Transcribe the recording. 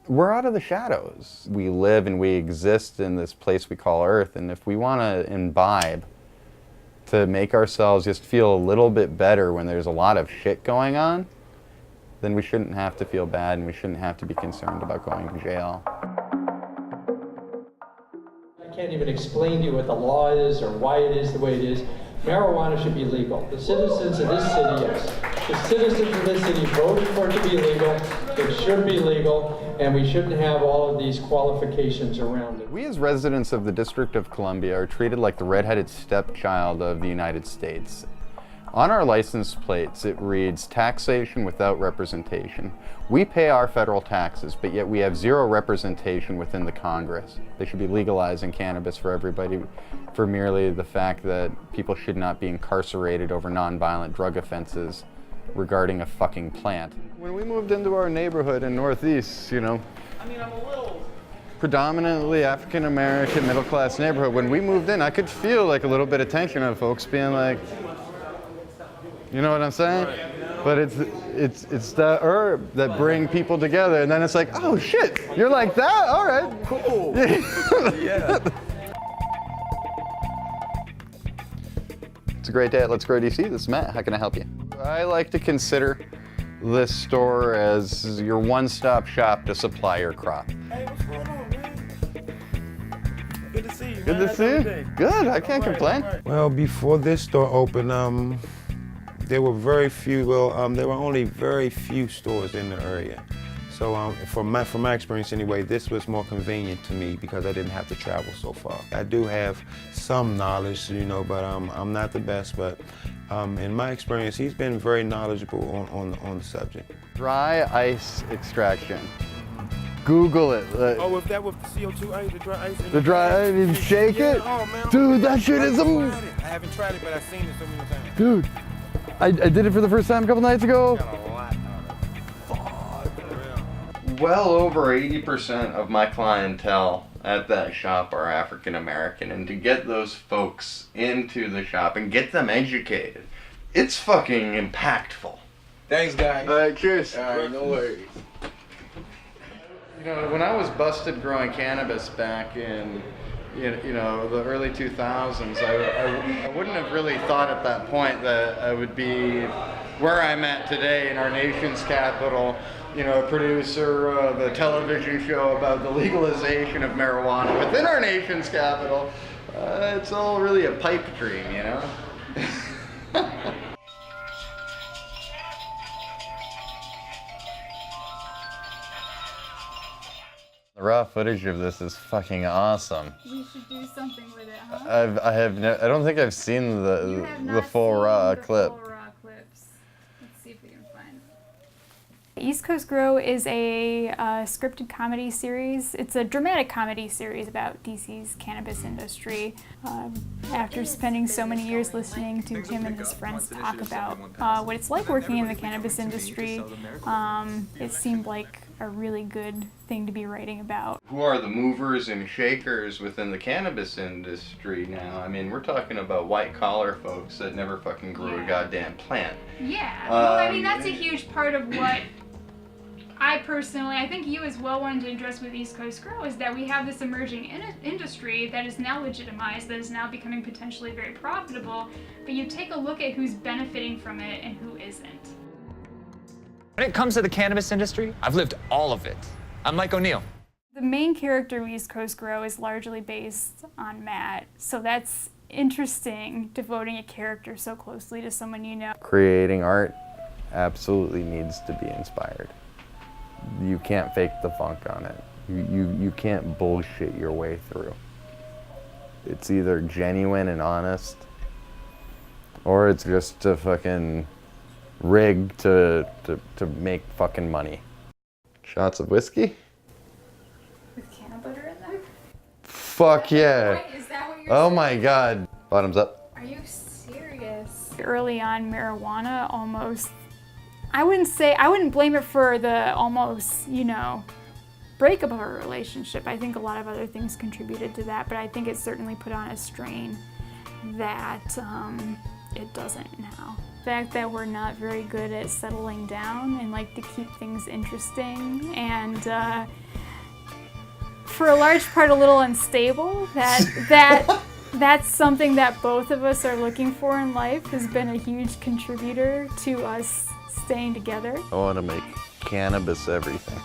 we're out of the shadows. We live and we exist in this place we call Earth, and if we want to imbibe to make ourselves just feel a little bit better when there's a lot of shit going on, then we shouldn't have to feel bad and we shouldn't have to be concerned about going to jail. I can't even explain to you what the law is or why it is the way it is. Marijuana should be legal. The citizens of this city, yes. The citizens of this city voted for it to be legal. It should be legal, and we shouldn't have all of these qualifications around it. We as residents of the District of Columbia are treated like the redheaded stepchild of the United States. On our license plates, it reads taxation without representation. We pay our federal taxes, but yet we have zero representation within the Congress. They should be legalizing cannabis for everybody for merely the fact that people should not be incarcerated over nonviolent drug offenses regarding a fucking plant. When we moved into our neighborhood in Northeast, you know, predominantly African-American middle-class neighborhood, when we moved in, I could feel like a little bit of tension of folks being like, you know what I'm saying? Right. But it's the herb that bring people together, and then it's like, oh shit, you're like that? All right, cool. Yeah. It's a great day at Let's Grow DC. This is Matt. How can I help you? I like to consider this store as your one-stop shop to supply your crop. Hey, what's going on, man? Good to see you. Good to see you. Good. I can't complain. Well, before this store opened, there were very few. There were only very few stores in the area. So from my experience anyway, this was more convenient to me because I didn't have to travel so far. I do have some knowledge, you know, but I'm not the best. But in my experience, he's been very knowledgeable on the subject. Dry ice extraction. Google it. Oh, if that with the CO2 ice, the dry ice? The dry ice, you shake it? Oh, man. Dude, that shit is amazing. I haven't tried it, but I've seen it so many times. Dude, I did it for the first time a couple nights ago. Got a lot out of it. Well over 80% of my clientele at that shop are African American, and to get those folks into the shop and get them educated, it's fucking impactful. Thanks, guys. All right, cheers. All right, no worries. You know, when I was busted growing cannabis back in, you know, the early 2000s, I wouldn't have really thought at that point that I would be where I'm at today in our nation's capital, you know, a producer of a television show about the legalization of marijuana within our nation's capital. It's all really a pipe dream, you know? The raw footage of this is fucking awesome. We should do something with it, huh? I don't think I've seen the full raw clip. Full raw clips. Let's see if we can find it. East Coast Grow is a scripted comedy series. It's a dramatic comedy series about DC's cannabis industry. After spending so many years listening to him and his friends talk about what it's like working in the cannabis industry, it seemed like a really good thing to be writing about. Who are the movers and shakers within the cannabis industry now? I mean, we're talking about white-collar folks that never fucking grew a goddamn plant. Yeah, well, I mean, that's a huge part of what I think you as well wanted to address with East Coast Grow, is that we have this emerging industry that is now legitimized, that is now becoming potentially very profitable, but you take a look at who's benefiting from it and who isn't. When it comes to the cannabis industry, I've lived all of it. I'm Mike O'Neill. The main character of East Coast Grow is largely based on Matt, so that's interesting, devoting a character so closely to someone you know. Creating art absolutely needs to be inspired. You can't fake the funk on it. You can't bullshit your way through. It's either genuine and honest, or it's just a fucking rig to make fucking money. Shots of whiskey? With can butter in there? Fuck yeah. Is that what you're Oh saying? my god. Bottoms up. Are you serious? Early on, marijuana almost, I wouldn't blame it for the almost, you know, breakup of our relationship. I think a lot of other things contributed to that, but I think it certainly put on a strain that it doesn't now. fact that we're not very good at settling down and like to keep things interesting, and for a large part a little unstable. That's something that both of us are looking for in life, has been a huge contributor to us staying together. I want to make cannabis everything.